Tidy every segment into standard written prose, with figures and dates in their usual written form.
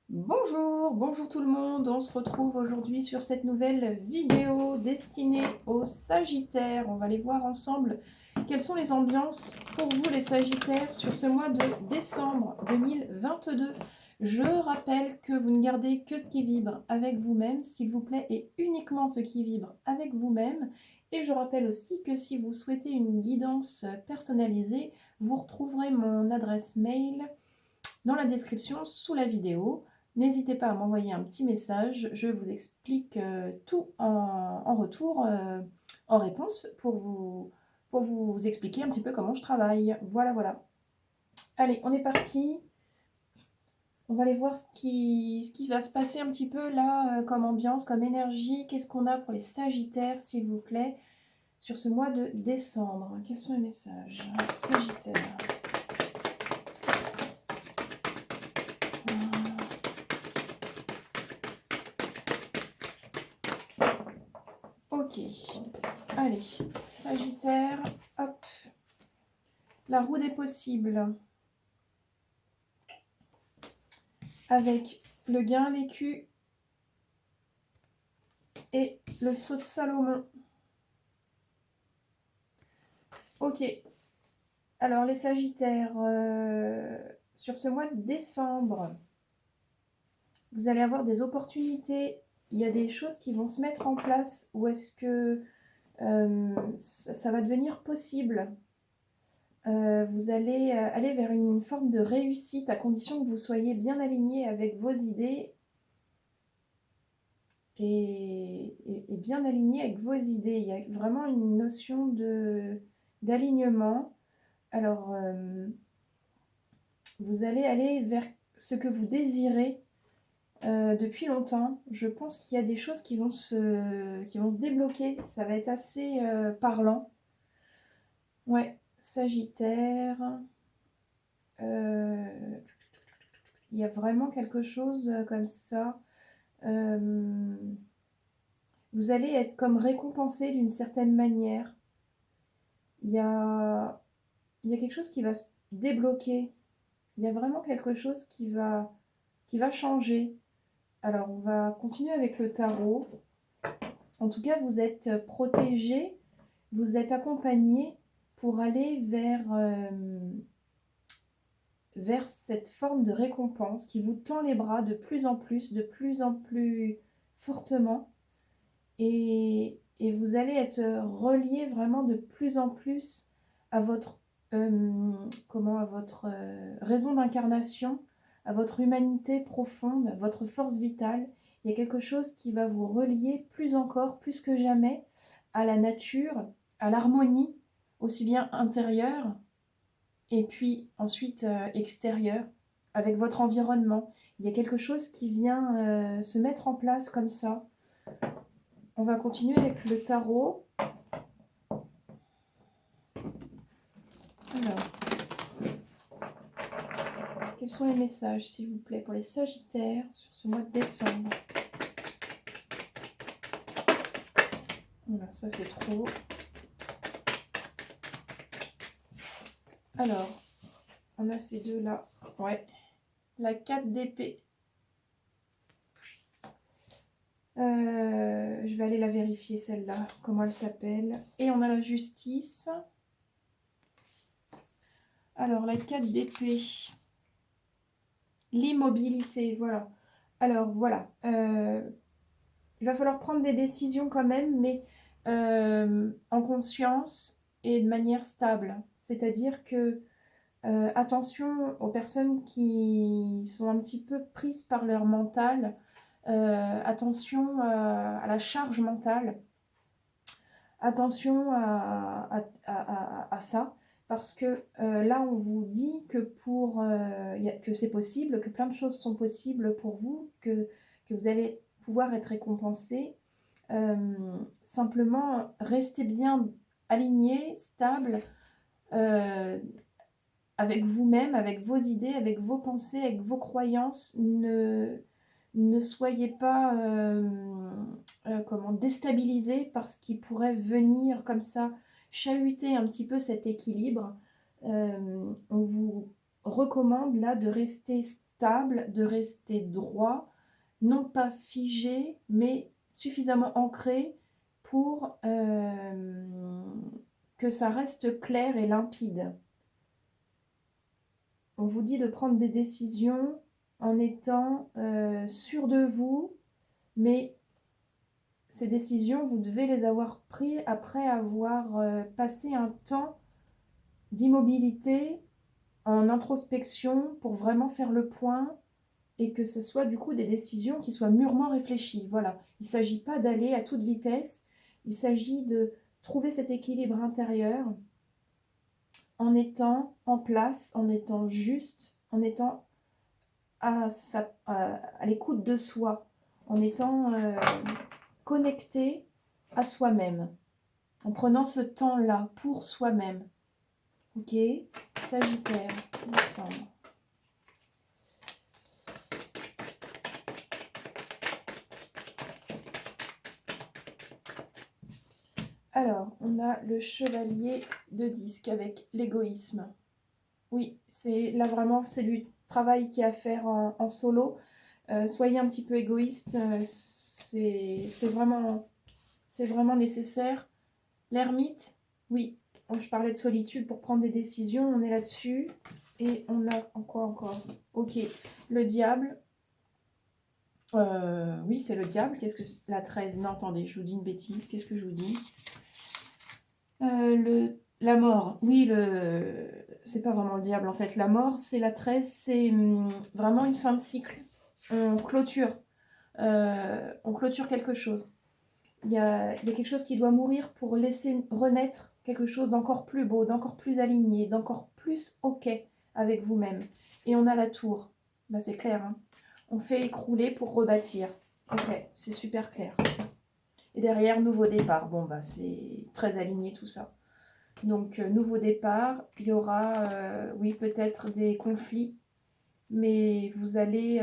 Bonjour, bonjour tout le monde, on se retrouve aujourd'hui sur cette nouvelle vidéo destinée aux Sagittaires. On va aller voir ensemble quelles sont les ambiances pour vous les Sagittaires sur ce mois de décembre 2022. Je rappelle que vous ne gardez que ce qui vibre avec vous-même, s'il vous plaît, et uniquement ce qui vibre avec vous-même. Et je rappelle aussi que si vous souhaitez une guidance personnalisée, vous retrouverez mon adresse mail dans la description sous la vidéo. N'hésitez pas à m'envoyer un petit message, je vous explique tout en retour, en réponse, pour vous expliquer un petit peu comment je travaille. Voilà, voilà. Allez, on est parti. On va aller voir ce qui va se passer un petit peu là, comme ambiance, comme énergie. Qu'est-ce qu'on a pour les Sagittaires, s'il vous plaît, sur ce mois de décembre? Quels sont les messages? Sagittaire. Ok. Allez, Sagittaire, hop, la roue des possibles, avec le gain à l'écu et le sceau de Salomon. Ok, alors les Sagittaires, sur ce mois de décembre, vous allez avoir des opportunités, il y a des choses qui vont se mettre en place, ou est-ce que ça va devenir possible? Vous allez aller vers une forme de réussite à condition que vous soyez bien aligné avec vos idées et bien aligné avec vos idées. Il y a vraiment une notion d'alignement. Alors, vous allez aller vers ce que vous désirez depuis longtemps. Je pense qu'il y a des choses qui vont se débloquer. Ça va être assez parlant. Ouais, Sagittaire. Il y a vraiment quelque chose comme ça. Vous allez être comme récompensé d'une certaine manière. Il y a, il y a quelque chose qui va se débloquer. Il y a vraiment quelque chose qui va changer. Alors, on va continuer avec le tarot. En tout cas, vous êtes protégé, vous êtes accompagné pour aller vers cette forme de récompense qui vous tend les bras de plus en plus fortement. Et vous allez être relié vraiment de plus en plus à votre, à votre raison d'incarnation, à votre humanité profonde, à votre force vitale. Il y a quelque chose qui va vous relier plus encore, plus que jamais, à la nature, à l'harmonie, aussi bien intérieure et puis ensuite extérieure, avec votre environnement. Il y a quelque chose qui vient se mettre en place comme ça. On va continuer avec le tarot. Alors, quels sont les messages, s'il vous plaît, pour les Sagittaires sur ce mois de décembre? Voilà, ça c'est trop. Alors, on a ces deux-là. Ouais. La 4 d'épée. Je vais aller la vérifier, celle-là, comment elle s'appelle. Et on a la justice. Alors, la 4 d'épée. L'immobilité, voilà. Alors, voilà. Il va falloir prendre des décisions quand même, mais en conscience et de manière stable. C'est-à-dire que attention aux personnes qui sont un petit peu prises par leur mental. Attention à la charge mentale. Attention à ça. Parce que là, on vous dit que, que c'est possible, que plein de choses sont possibles pour vous, que vous allez pouvoir être récompensé. Simplement, restez bien aligné, stable, avec vous-même, avec vos idées, avec vos pensées, avec vos croyances. Ne soyez pas déstabilisé par ce qui pourrait venir comme ça chahuter un petit peu cet équilibre. On vous recommande là de rester stable, de rester droit, non pas figé, mais suffisamment ancré pour que ça reste clair et limpide. On vous dit de prendre des décisions en étant sûr de vous, mais ces décisions, vous devez les avoir prises après avoir passé un temps d'immobilité en introspection pour vraiment faire le point et que ce soit du coup des décisions qui soient mûrement réfléchies. Voilà, il ne s'agit pas d'aller à toute vitesse, il s'agit de trouver cet équilibre intérieur en étant en place, en étant juste, en étant à l'écoute de soi, en étant connecté à soi-même, en prenant ce temps-là pour soi-même. Ok, Sagittaire, décembre. Alors, on a le chevalier de disque avec l'égoïsme. Oui, c'est là vraiment, c'est du travail qu'il y a à faire en solo. Soyez un petit peu égoïste, c'est vraiment nécessaire. L'ermite, oui, je parlais de solitude pour prendre des décisions, on est là-dessus. Et on a quoi encore? Ok, le diable. Oui, c'est le diable. Qu'est-ce que la 13? Non, attendez, je vous dis une bêtise. Qu'est-ce que je vous dis? La mort. Oui, c'est pas vraiment le diable en fait. La mort, c'est la 13, c'est vraiment une fin de cycle. On clôture. On clôture quelque chose. Il y a quelque chose qui doit mourir pour laisser renaître quelque chose d'encore plus beau, d'encore plus aligné, d'encore plus OK avec vous-même. Et on a la tour. Bah, c'est clair, hein. On fait écrouler pour rebâtir. Ok, c'est super clair. Et derrière, nouveau départ. Bon, bah, c'est très aligné tout ça. Donc, nouveau départ. Il y aura, oui, peut-être des conflits, mais vous allez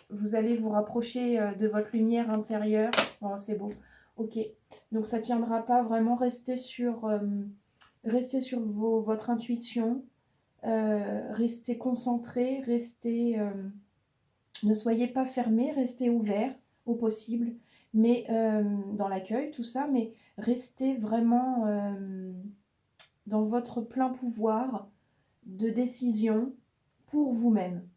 vous rapprocher de votre lumière intérieure. Oh, c'est beau. Ok. Donc, ça ne tiendra pas vraiment. Restez sur votre intuition. Restez concentré. Ne soyez pas fermé. Restez ouvert au possible. Mais dans l'accueil, tout ça. Mais restez vraiment dans votre plein pouvoir de décision pour vous-même.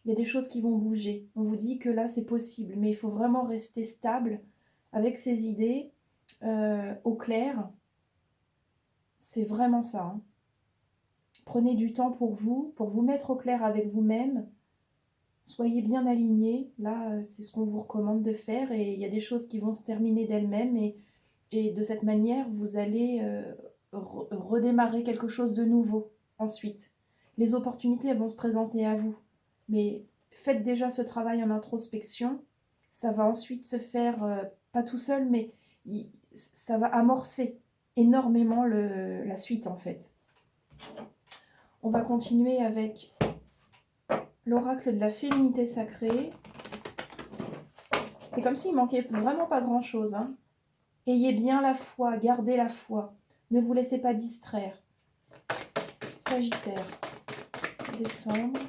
Il y a des choses qui vont bouger. On vous dit que là, c'est possible, mais il faut vraiment rester stable avec ses idées au clair. C'est vraiment ça. Hein. Prenez du temps pour vous mettre au clair avec vous-même. Soyez bien alignés. Là, c'est ce qu'on vous recommande de faire. Et il y a des choses qui vont se terminer d'elles-mêmes. Et de cette manière, vous allez redémarrer quelque chose de nouveau ensuite. Les opportunités, elles vont se présenter à vous. Mais faites déjà ce travail en introspection. Ça va ensuite se faire, pas tout seul, mais ça va amorcer énormément la suite en fait. On va continuer avec l'oracle de la féminité sacrée. C'est comme s'il manquait vraiment pas grand-chose. Hein. Ayez bien la foi, gardez la foi. Ne vous laissez pas distraire. Sagittaire, décembre.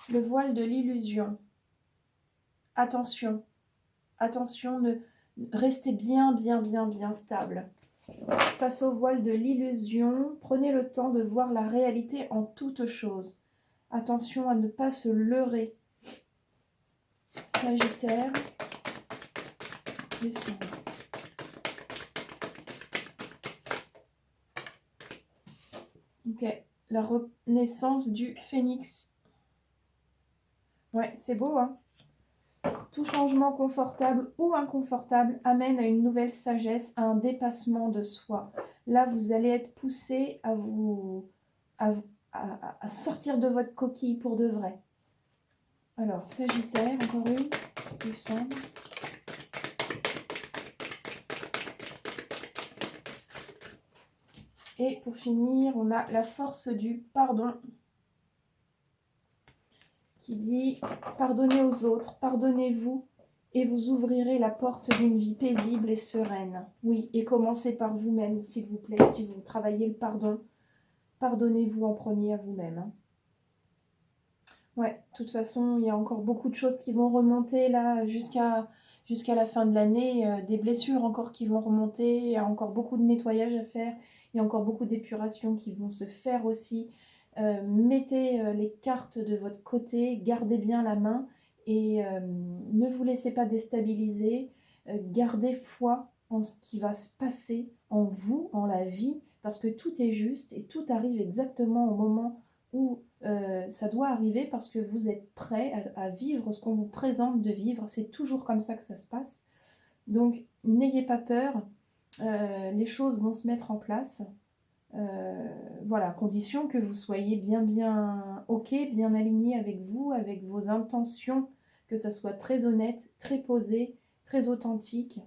Le voile de l'illusion. Attention, attention, restez bien stable. Face au voile de l'illusion, prenez le temps de voir la réalité en toute chose. Attention à ne pas se leurrer. Sagittaire, décembre. Ok, la renaissance du phénix. Ouais, c'est beau, hein? Tout changement confortable ou inconfortable amène à une nouvelle sagesse, à un dépassement de soi. Là, vous allez être poussé à sortir de votre coquille pour de vrai. Alors, Sagittaire, encore une, décembre. Et pour finir, on a la force du pardon qui dit « Pardonnez aux autres, pardonnez-vous et vous ouvrirez la porte d'une vie paisible et sereine. Oui, et commencez par vous-même, s'il vous plaît, si vous travaillez le pardon. Pardonnez-vous en premier à vous-même. Hein. Ouais, de toute façon, il y a encore beaucoup de choses qui vont remonter là jusqu'à la fin de l'année, des blessures encore qui vont remonter, il y a encore beaucoup de nettoyage à faire, il y a encore beaucoup d'épuration qui vont se faire aussi. Mettez les cartes de votre côté, gardez bien la main et ne vous laissez pas déstabiliser, gardez foi en ce qui va se passer en vous, en la vie, parce que tout est juste et tout arrive exactement au moment où ça doit arriver parce que vous êtes prêt à vivre ce qu'on vous présente de vivre. C'est toujours comme ça que ça se passe. Donc, n'ayez pas peur. Les choses vont se mettre en place. Voilà, à condition que vous soyez bien OK, bien aligné avec vous, avec vos intentions, que ça soit très honnête, très posé, très authentique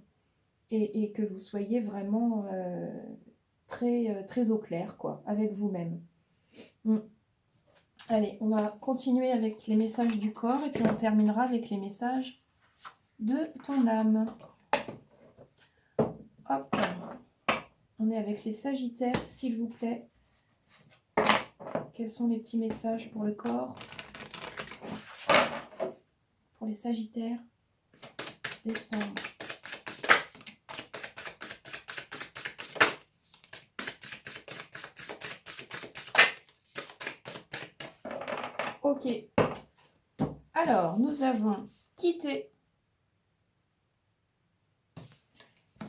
et que vous soyez vraiment très au clair, quoi, avec vous-même. Allez, on va continuer avec les messages du corps et puis on terminera avec les messages de ton âme. Hop, on est avec les Sagittaires, s'il vous plaît. Quels sont les petits messages pour le corps? Pour les Sagittaires, décembre. Ok. Alors, nous avons quitté.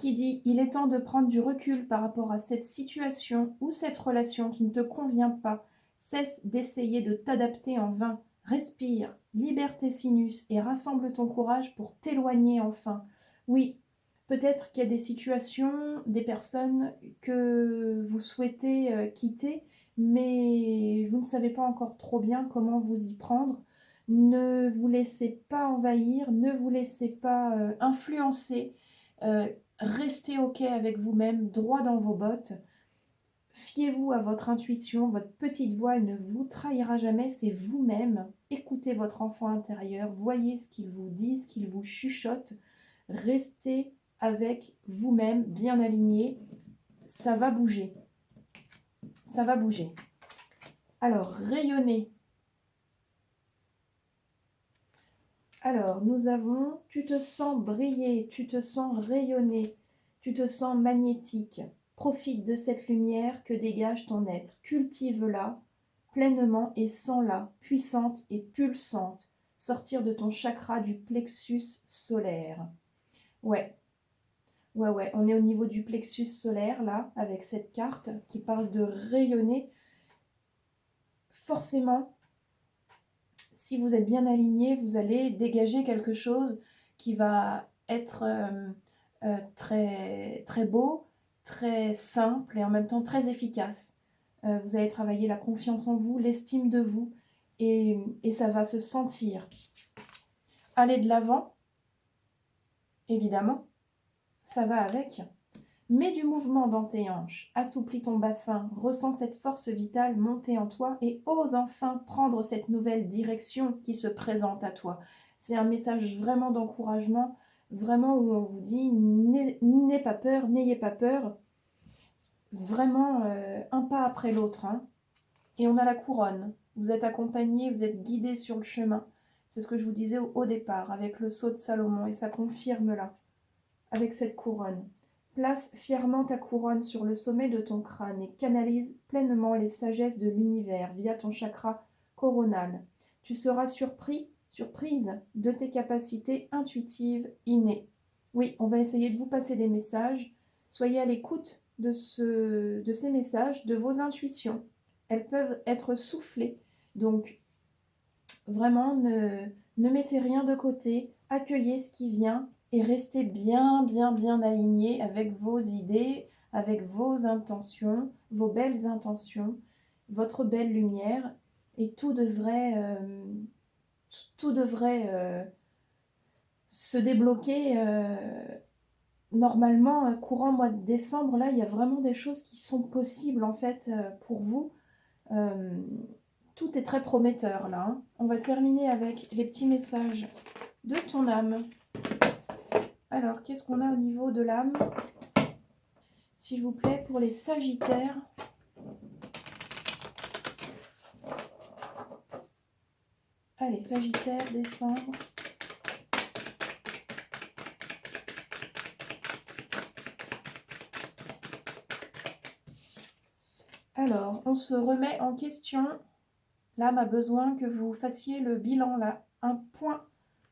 Qui dit « Il est temps de prendre du recul par rapport à cette situation ou cette relation qui ne te convient pas. Cesse d'essayer de t'adapter en vain. Respire, libère tes sinus et rassemble ton courage pour t'éloigner enfin. » Oui, peut-être qu'il y a des situations, des personnes que vous souhaitez quitter, mais vous ne savez pas encore trop bien comment vous y prendre. Ne vous laissez pas envahir, ne vous laissez pas influencer. Restez OK avec vous-même, droit dans vos bottes. Fiez-vous à votre intuition, votre petite voix, elle ne vous trahira jamais, c'est vous-même. Écoutez votre enfant intérieur, voyez ce qu'il vous dit, ce qu'il vous chuchote. Restez avec vous-même, bien aligné. Ça va bouger. Ça va bouger. Alors, rayonnez. Alors, nous avons, tu te sens briller, tu te sens rayonner, tu te sens magnétique. Profite de cette lumière que dégage ton être. Cultive-la pleinement et sens-la, puissante et pulsante, sortir de ton chakra du plexus solaire. Ouais, on est au niveau du plexus solaire, là, avec cette carte qui parle de rayonner. Forcément, si vous êtes bien aligné, vous allez dégager quelque chose qui va être très beau, très simple et en même temps très efficace. Vous allez travailler la confiance en vous, l'estime de vous et ça va se sentir. Allez de l'avant, évidemment, ça va avec. Mets du mouvement dans tes hanches, assouplis ton bassin, ressens cette force vitale monter en toi et ose enfin prendre cette nouvelle direction qui se présente à toi. C'est un message vraiment d'encouragement, vraiment où on vous dit n'ayez pas peur, n'ayez pas peur. Vraiment un pas après l'autre. Hein. Et on a la couronne. Vous êtes accompagné, vous êtes guidé sur le chemin. C'est ce que je vous disais au départ avec le sceau de Salomon et ça confirme là, avec cette couronne. Place fièrement ta couronne sur le sommet de ton crâne et canalise pleinement les sagesses de l'univers via ton chakra coronal. Tu seras surprise de tes capacités intuitives innées. Oui, on va essayer de vous passer des messages. Soyez à l'écoute de ces messages, de vos intuitions. Elles peuvent être soufflées. Donc, vraiment, ne mettez rien de côté. Accueillez ce qui vient. Et restez bien aligné avec vos idées, avec vos intentions, vos belles intentions, votre belle lumière. Et tout devrait se débloquer normalement courant mois de décembre. Là, il y a vraiment des choses qui sont possibles en fait pour vous. Tout est très prometteur là. Hein. On va terminer avec les petits messages de ton âme. Alors, qu'est-ce qu'on a au niveau de l'âme? S'il vous plaît, pour les Sagittaires. Allez, Sagittaire, décembre. Alors, on se remet en question. L'âme a besoin que vous fassiez le bilan, là, un point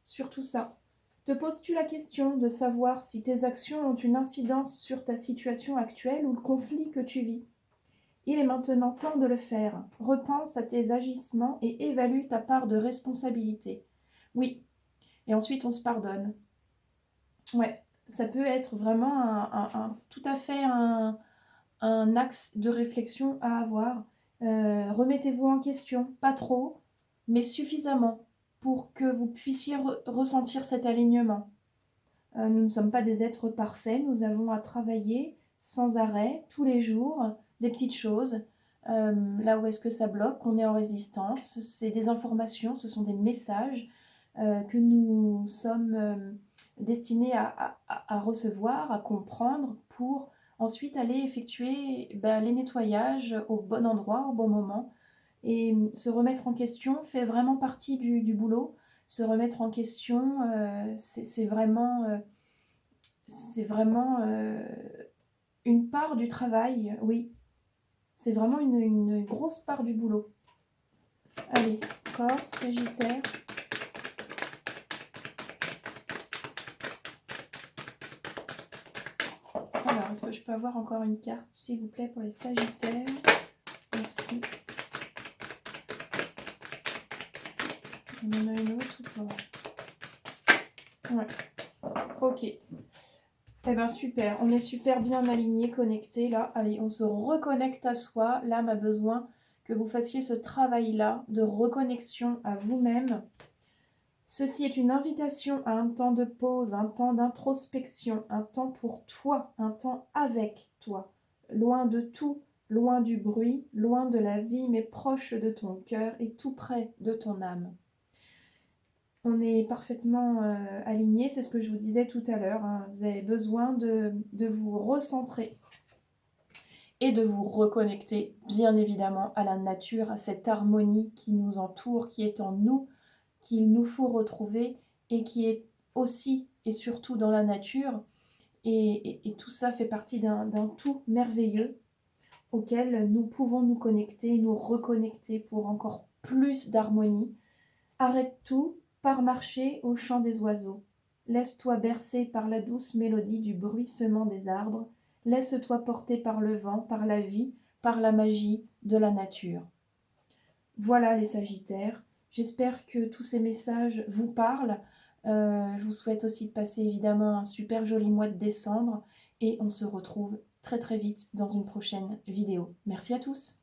sur tout ça. Te poses-tu la question de savoir si tes actions ont une incidence sur ta situation actuelle ou le conflit que tu vis? Il est maintenant temps de le faire. Repense à tes agissements et évalue ta part de responsabilité. Oui, et ensuite on se pardonne. Ouais, ça peut être vraiment tout à fait un axe de réflexion à avoir. Remettez-vous en question, pas trop, mais suffisamment pour que vous puissiez ressentir cet alignement. Nous ne sommes pas des êtres parfaits, nous avons à travailler sans arrêt, tous les jours, des petites choses. Là où est-ce que ça bloque, on est en résistance, c'est des informations, ce sont des messages que nous sommes destinés à recevoir, à comprendre pour ensuite aller effectuer les nettoyages au bon endroit, au bon moment. Et se remettre en question fait vraiment partie du boulot. Se remettre en question, c'est vraiment une part du travail, oui. C'est vraiment une grosse part du boulot. Allez, corps, Sagittaire. Alors, est-ce que je peux avoir encore une carte, s'il vous plaît, pour les Sagittaires? Merci. On en a une autre ou pas? Ouais. Ok. Eh bien, super. On est super bien alignés, connectés, là. Allez, on se reconnecte à soi. L'âme a besoin que vous fassiez ce travail-là de reconnexion à vous-même. Ceci est une invitation à un temps de pause, un temps d'introspection, un temps pour toi, un temps avec toi, loin de tout, loin du bruit, loin de la vie, mais proche de ton cœur et tout près de ton âme. On est parfaitement alignés, c'est ce que je vous disais tout à l'heure, hein. Vous avez besoin de vous recentrer et de vous reconnecter, bien évidemment, à la nature, à cette harmonie qui nous entoure, qui est en nous, qu'il nous faut retrouver et qui est aussi et surtout dans la nature. Et tout ça fait partie d'un tout merveilleux auquel nous pouvons nous connecter, nous reconnecter pour encore plus d'harmonie. Arrête tout, pars marcher au chant des oiseaux. Laisse-toi bercer par la douce mélodie du bruissement des arbres. Laisse-toi porter par le vent, par la vie, par la magie de la nature. Voilà les Sagittaires. J'espère que tous ces messages vous parlent. Je vous souhaite aussi de passer évidemment un super joli mois de décembre et on se retrouve très très vite dans une prochaine vidéo. Merci à tous.